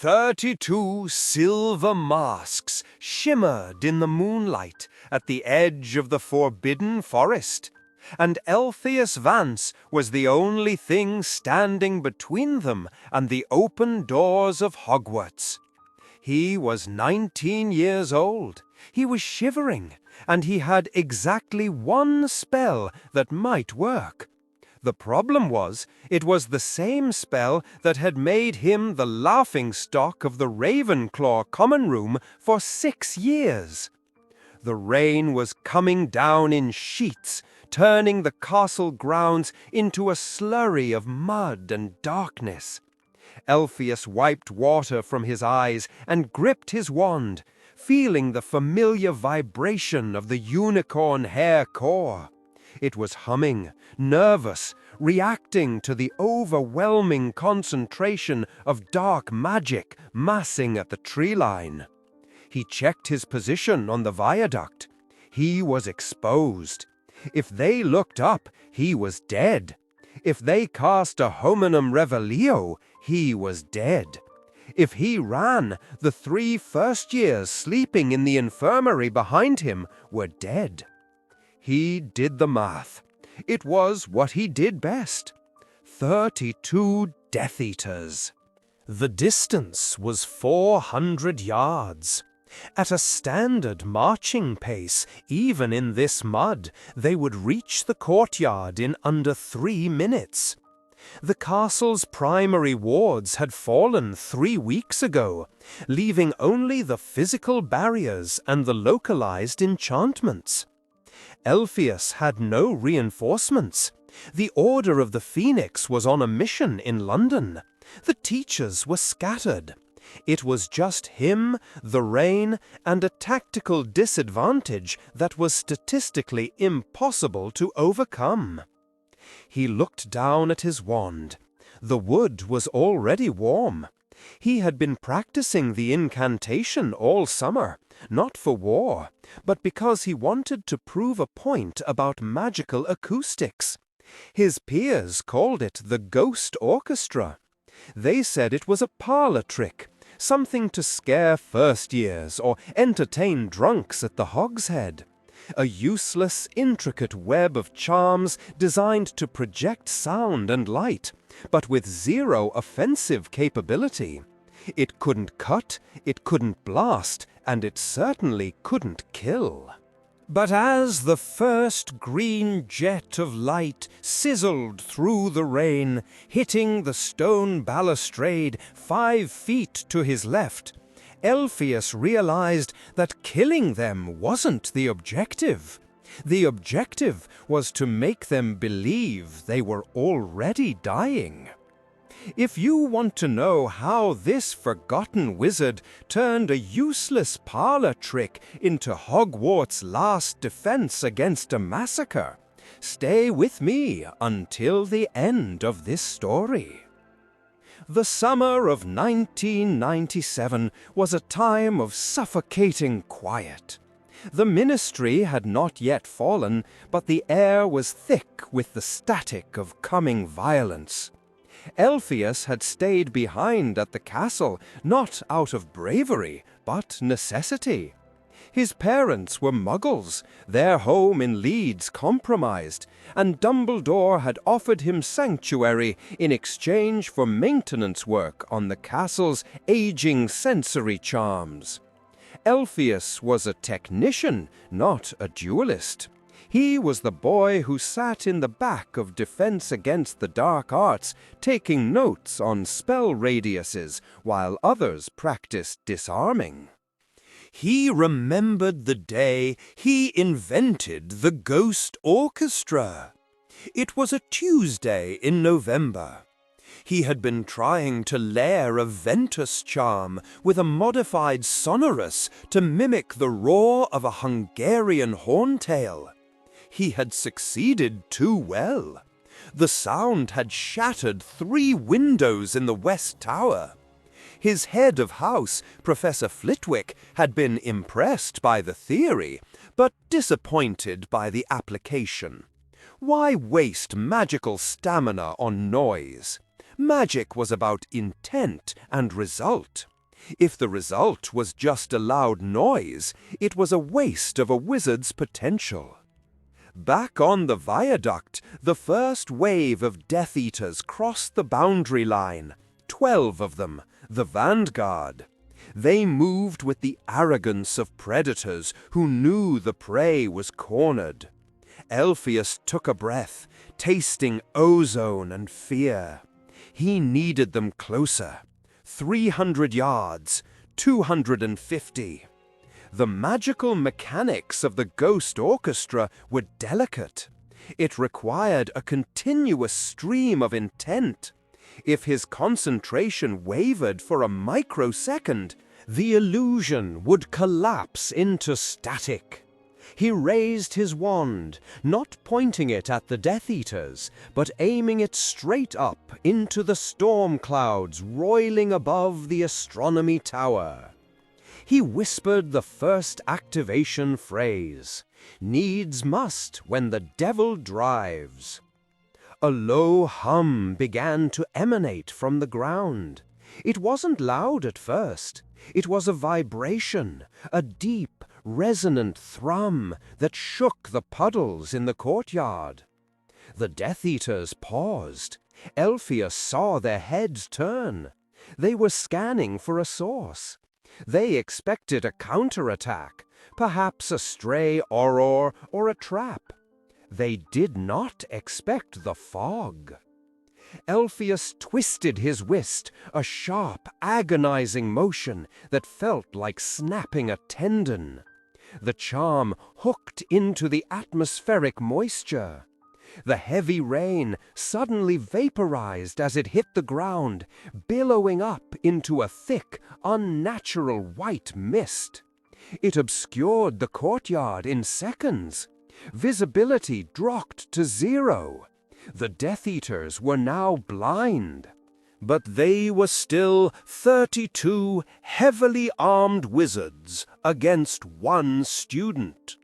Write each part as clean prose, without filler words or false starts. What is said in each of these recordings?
32 silver masks shimmered in the moonlight at the edge of the forbidden forest, and Elphias Vance was the only thing standing between them and the open doors of Hogwarts. He was 19 years old. He was shivering, and he had exactly one spell that might work. The problem was, it was the same spell that had made him the laughingstock of the Ravenclaw common room for 6 years. The rain was coming down in sheets, turning the castle grounds into a slurry of mud and darkness. Elphias wiped water from his eyes and gripped his wand, feeling the familiar vibration of the unicorn hair core. It was humming, nervous, reacting to the overwhelming concentration of dark magic massing at the tree line. He checked his position on the viaduct. He was exposed. If they looked up, he was dead. If they cast a hominum revelio, he was dead. If he ran, the 3 first years sleeping in the infirmary behind him were dead. He did the math. It was what he did best. 32 Death Eaters. The distance was 400 yards. At a standard marching pace, even in this mud, they would reach the courtyard in under 3 minutes. The castle's primary wards had fallen 3 weeks ago, leaving only the physical barriers and the localized enchantments. Elphias had no reinforcements. The Order of the Phoenix was on a mission in London. The teachers were scattered. It was just him, the rain, and a tactical disadvantage that was statistically impossible to overcome. He looked down at his wand. The wood was already warm. He had been practicing the incantation all summer, not for war, but because he wanted to prove a point about magical acoustics. His peers called it the Ghost Orchestra. They said it was a parlor trick, something to scare first years or entertain drunks at the Hogshead. A useless, intricate web of charms designed to project sound and light, but with zero offensive capability. It couldn't cut, it couldn't blast, and it certainly couldn't kill. But as the first green jet of light sizzled through the rain, hitting the stone balustrade 5 feet to his left, Elphias realized that killing them wasn't the objective. The objective was to make them believe they were already dying. If you want to know how this forgotten wizard turned a useless parlor trick into Hogwarts' last defense against a massacre, stay with me until the end of this story. The summer of 1997 was a time of suffocating quiet. The ministry had not yet fallen, but the air was thick with the static of coming violence. Elphias had stayed behind at the castle, not out of bravery, but necessity. His parents were Muggles, their home in Leeds compromised, and Dumbledore had offered him sanctuary in exchange for maintenance work on the castle's aging sensory charms. Elphias was a technician, not a duelist. He was the boy who sat in the back of Defense Against the Dark Arts, taking notes on spell radiuses while others practiced disarming. He remembered the day he invented the Ghost Orchestra. It was a Tuesday in November. He had been trying to layer a Ventus charm with a modified sonorous to mimic the roar of a Hungarian horntail. He had succeeded too well. The sound had shattered 3 windows in the West Tower. His head of house, Professor Flitwick, had been impressed by the theory, but disappointed by the application. Why waste magical stamina on noise? Magic was about intent and result. If the result was just a loud noise, it was a waste of a wizard's potential. Back on the viaduct, the first wave of Death Eaters crossed the boundary line. 12 of them, the vanguard. They moved with the arrogance of predators who knew the prey was cornered. Elphias took a breath, tasting ozone and fear. He needed them closer. 300 yards, 250. The magical mechanics of the ghost orchestra were delicate. It required a continuous stream of intent. If his concentration wavered for a microsecond, the illusion would collapse into static. He raised his wand, not pointing it at the Death Eaters, but aiming it straight up into the storm clouds roiling above the astronomy tower. He whispered the first activation phrase, "Needs must when the devil drives." A low hum began to emanate from the ground. It wasn't loud at first. It was a vibration, a deep, resonant thrum that shook the puddles in the courtyard. The Death Eaters paused. Elphias saw their heads turn. They were scanning for a source. They expected a counterattack, perhaps a stray auror or a trap. They did not expect the fog. Elphias twisted his wrist, a sharp, agonizing motion that felt like snapping a tendon. The charm hooked into the atmospheric moisture. The heavy rain suddenly vaporized as it hit the ground, billowing up into a thick, unnatural white mist. It obscured the courtyard in seconds. Visibility dropped to 0. The Death Eaters were now blind. But they were still 32 heavily armed wizards against 1 student.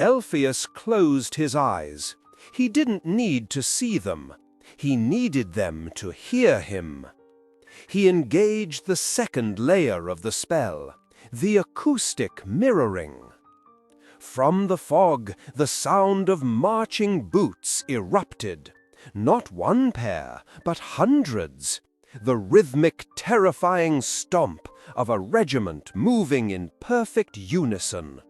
Elphias closed his eyes. He didn't need to see them. He needed them to hear him. He engaged the second layer of the spell, the acoustic mirroring. From the fog, the sound of marching boots erupted. Not 1 pair, but hundreds. The rhythmic, terrifying stomp of a regiment moving in perfect unison.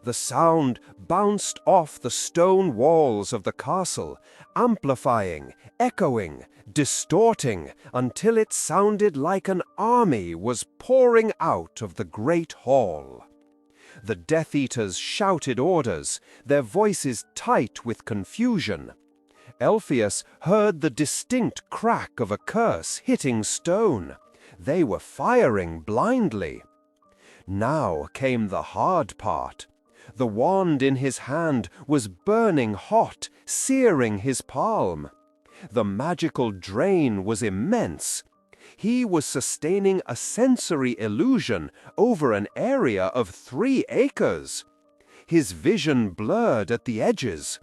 The sound bounced off the stone walls of the castle, amplifying, echoing, distorting, until it sounded like an army was pouring out of the great hall. The Death Eaters shouted orders, their voices tight with confusion. Elphias heard the distinct crack of a curse hitting stone. They were firing blindly. Now came the hard part. The wand in his hand was burning hot, searing his palm. The magical drain was immense. He was sustaining a sensory illusion over an area of 3 acres. His vision blurred at the edges.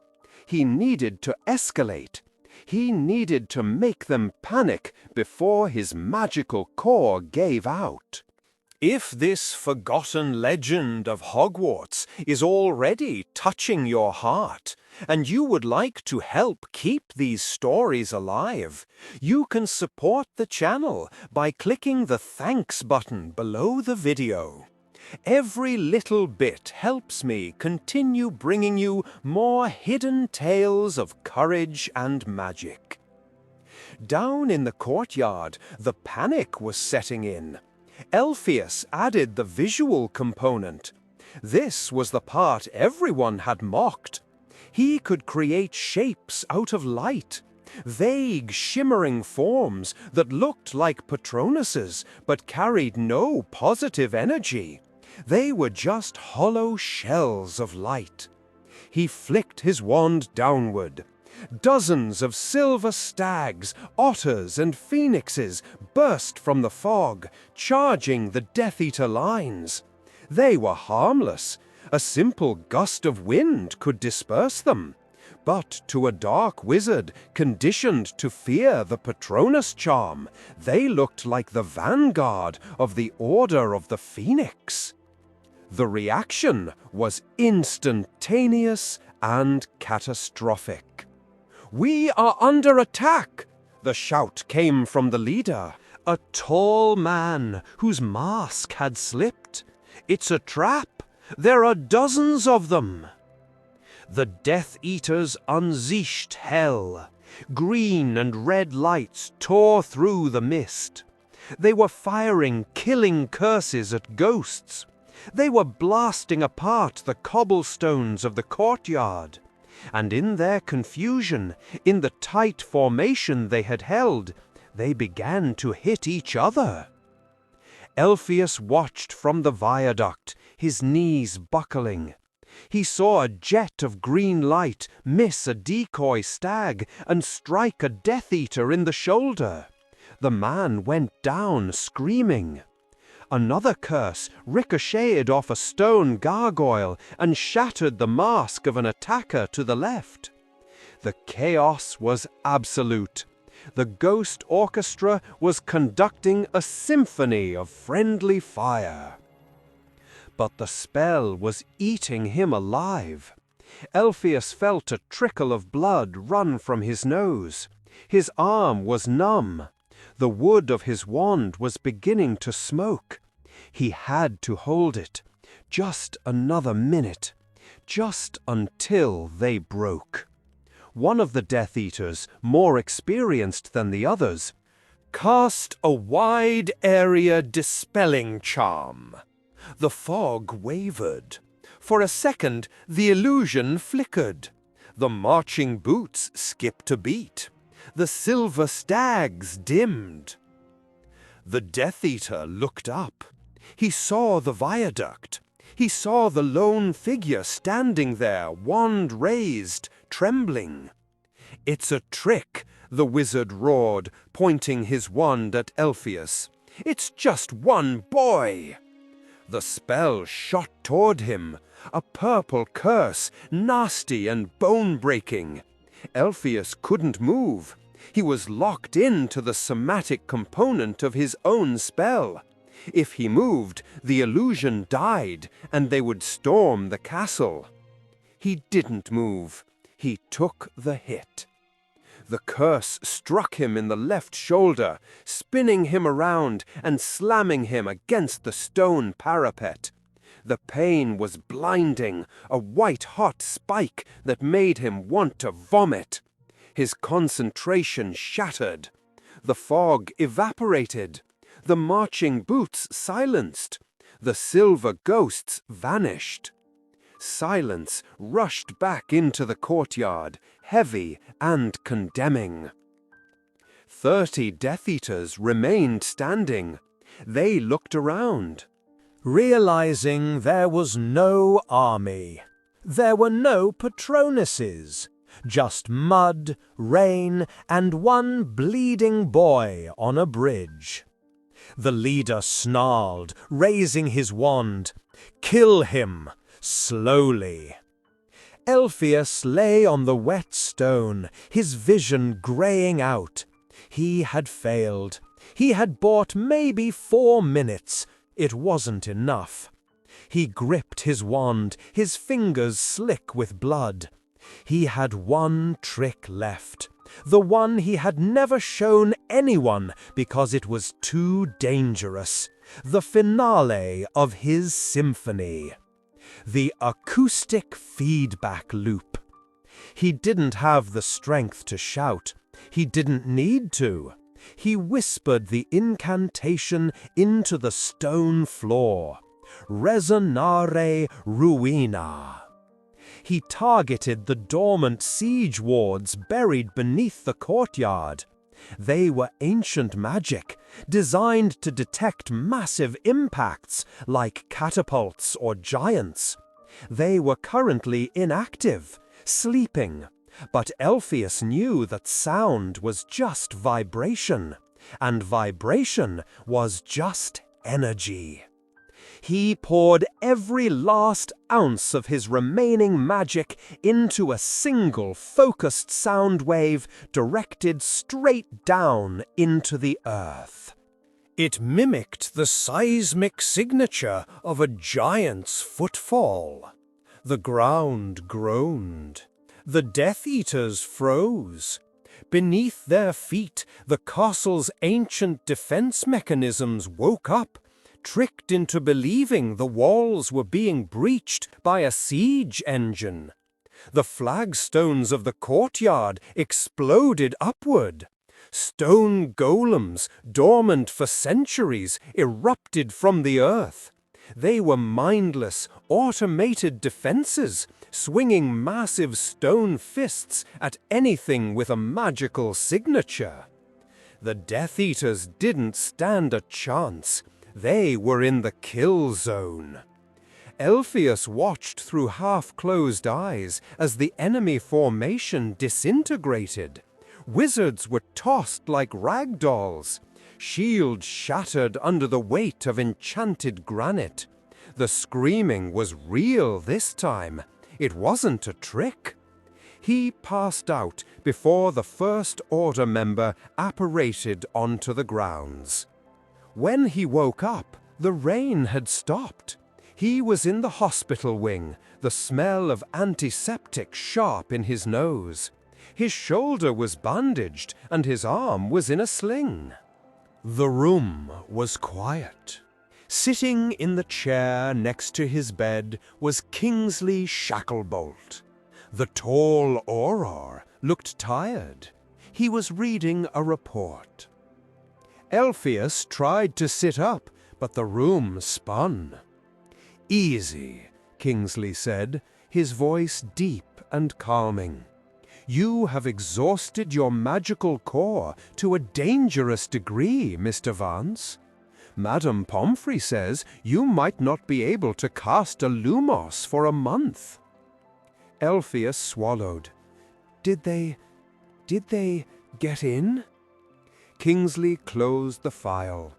He needed to escalate. He needed to make them panic before his magical core gave out. If this forgotten legend of Hogwarts is already touching your heart, and you would like to help keep these stories alive, you can support the channel by clicking the thanks button below the video. Every little bit helps me continue bringing you more hidden tales of courage and magic. Down in the courtyard, the panic was setting in. Elphias added the visual component. This was the part everyone had mocked. He could create shapes out of light, vague, shimmering forms that looked like Patronuses but carried no positive energy. They were just hollow shells of light. He flicked his wand downward. Dozens of silver stags, otters, and phoenixes burst from the fog, charging the Death Eater lines. They were harmless. A simple gust of wind could disperse them. But to a dark wizard conditioned to fear the Patronus charm, they looked like the vanguard of the Order of the Phoenix. The reaction was instantaneous and catastrophic. "We are under attack!" the shout came from the leader, a tall man whose mask had slipped. "It's a trap! There are dozens of them!" The Death Eaters unleashed hell. Green and red lights tore through the mist. They were firing killing curses at ghosts. They were blasting apart the cobblestones of the courtyard. And in their confusion, in the tight formation they had held, they began to hit each other. Elphias watched from the viaduct, his knees buckling. He saw a jet of green light miss a decoy stag and strike a Death Eater in the shoulder. The man went down screaming. Another curse ricocheted off a stone gargoyle and shattered the mask of an attacker to the left. The chaos was absolute. The ghost orchestra was conducting a symphony of friendly fire. But the spell was eating him alive. Elphias felt a trickle of blood run from his nose. His arm was numb. The wood of his wand was beginning to smoke. He had to hold it. Just another minute. Just until they broke. One of the Death Eaters, more experienced than the others, cast a wide area dispelling charm. The fog wavered. For a second, the illusion flickered. The marching boots skipped a beat. The silver stags dimmed. The Death Eater looked up. He saw the viaduct. He saw the lone figure standing there, wand raised, trembling. "It's a trick," the wizard roared, pointing his wand at Elphias. "It's just one boy." The spell shot toward him, a purple curse, nasty and bone-breaking. Elphias couldn't move. He was locked into the somatic component of his own spell. If he moved, the illusion died, and they would storm the castle. He didn't move. He took the hit. The curse struck him in the left shoulder, spinning him around and slamming him against the stone parapet. The pain was blinding, a white-hot spike that made him want to vomit. His concentration shattered. The fog evaporated. The marching boots silenced. The silver ghosts vanished. Silence rushed back into the courtyard, heavy and condemning. 30 Death Eaters remained standing. They looked around, realizing there was no army. There were no Patronuses, just mud, rain, and one bleeding boy on a bridge. The leader snarled, raising his wand. "Kill him, slowly." Elphias lay on the wet stone, his vision graying out. He had failed. He had bought maybe 4 minutes. It wasn't enough. He gripped his wand, his fingers slick with blood. He had one trick left. The one he had never shown anyone because it was too dangerous. The finale of his symphony. The acoustic feedback loop. He didn't have the strength to shout. He didn't need to. He whispered the incantation into the stone floor. Resonare ruina. He targeted the dormant siege wards buried beneath the courtyard. They were ancient magic, designed to detect massive impacts like catapults or giants. They were currently inactive, sleeping, but Elphias knew that sound was just vibration, and vibration was just energy. He poured every last ounce of his remaining magic into a single focused sound wave directed straight down into the earth. It mimicked the seismic signature of a giant's footfall. The ground groaned. The Death Eaters froze. Beneath their feet, the castle's ancient defense mechanisms woke up, tricked into believing the walls were being breached by a siege engine. The flagstones of the courtyard exploded upward. Stone golems, dormant for centuries, erupted from the earth. They were mindless, automated defenses, swinging massive stone fists at anything with a magical signature. The Death Eaters didn't stand a chance. They were in the kill zone. Elphias watched through half-closed eyes as the enemy formation disintegrated. Wizards were tossed like rag dolls. Shields shattered under the weight of enchanted granite. The screaming was real this time. It wasn't a trick. He passed out before the First Order member apparated onto the grounds. When he woke up, the rain had stopped. He was in the hospital wing, the smell of antiseptic sharp in his nose. His shoulder was bandaged and his arm was in a sling. The room was quiet. Sitting in the chair next to his bed was Kingsley Shacklebolt. The tall Auror looked tired. He was reading a report. Elphias tried to sit up, but the room spun. "Easy," Kingsley said, his voice deep and calming. "You have exhausted your magical core to a dangerous degree, Mr. Vance. Madame Pomfrey says you might not be able to cast a Lumos for a month." Elphias swallowed. Did they get in? Kingsley closed the file.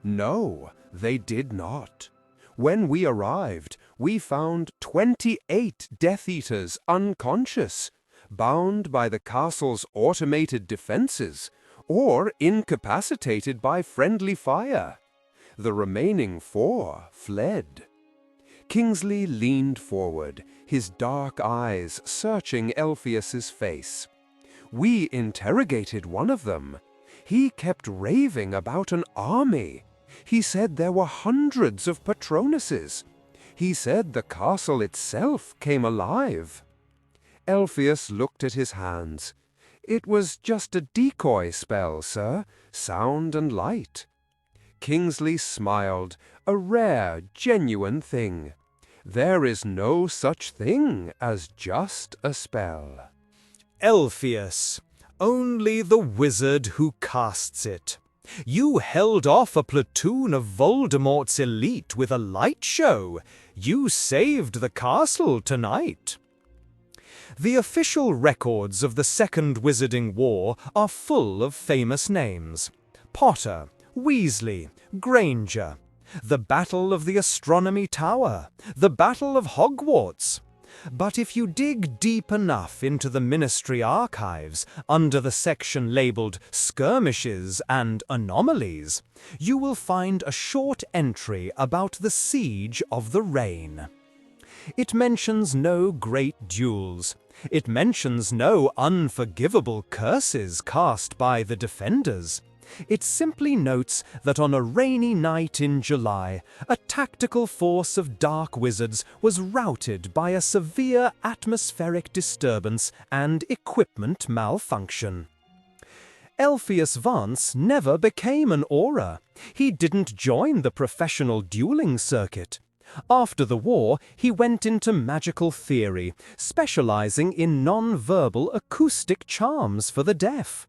No, they did not. When we arrived, we found 28 Death Eaters unconscious, bound by the castle's automated defenses, or incapacitated by friendly fire. The remaining 4 fled. Kingsley leaned forward, his dark eyes searching Elphias's face. We interrogated one of them. He kept raving about an army. He said there were hundreds of Patronuses. He said the castle itself came alive. Elphias looked at his hands. "It was just a decoy spell, sir, sound and light." Kingsley smiled, a rare, genuine thing. There is no such thing as just a spell. Elphias, only the wizard who casts it. You held off a platoon of Voldemort's elite with a light show. You saved the castle tonight. The official records of the Second Wizarding War are full of famous names. Potter, Weasley, Granger, the Battle of the Astronomy Tower, the Battle of Hogwarts. But if you dig deep enough into the Ministry archives, under the section labeled Skirmishes and Anomalies, you will find a short entry about the Siege of the Rain. It mentions no great duels. It mentions no unforgivable curses cast by the defenders. It simply notes that on a rainy night in July, a tactical force of dark wizards was routed by a severe atmospheric disturbance and equipment malfunction. Elphias Vance never became an Auror. He didn't join the professional dueling circuit. After the war, he went into magical theory, specializing in non-verbal acoustic charms for the deaf.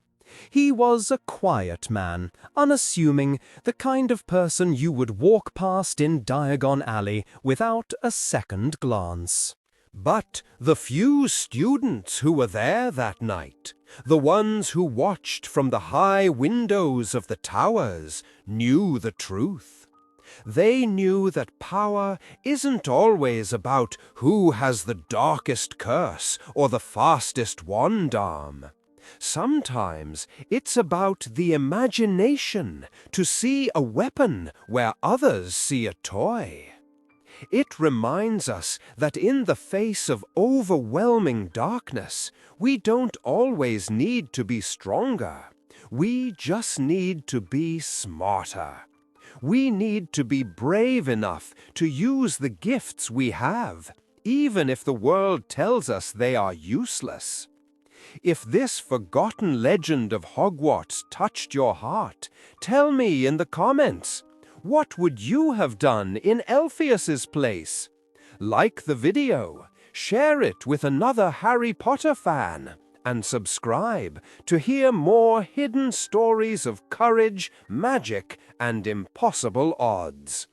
He was a quiet man, unassuming, the kind of person you would walk past in Diagon Alley without a second glance. But the few students who were there that night, the ones who watched from the high windows of the towers, knew the truth. They knew that power isn't always about who has the darkest curse or the fastest wand arm. Sometimes it's about the imagination to see a weapon where others see a toy. It reminds us that in the face of overwhelming darkness, we don't always need to be stronger. We just need to be smarter. We need to be brave enough to use the gifts we have, even if the world tells us they are useless. If this forgotten legend of Hogwarts touched your heart, tell me in the comments. What would you have done in Elphias's place? Like the video, share it with another Harry Potter fan, and subscribe to hear more hidden stories of courage, magic, and impossible odds.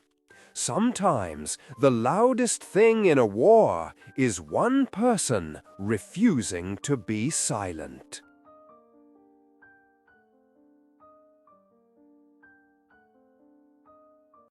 Sometimes the loudest thing in a war is one person refusing to be silent.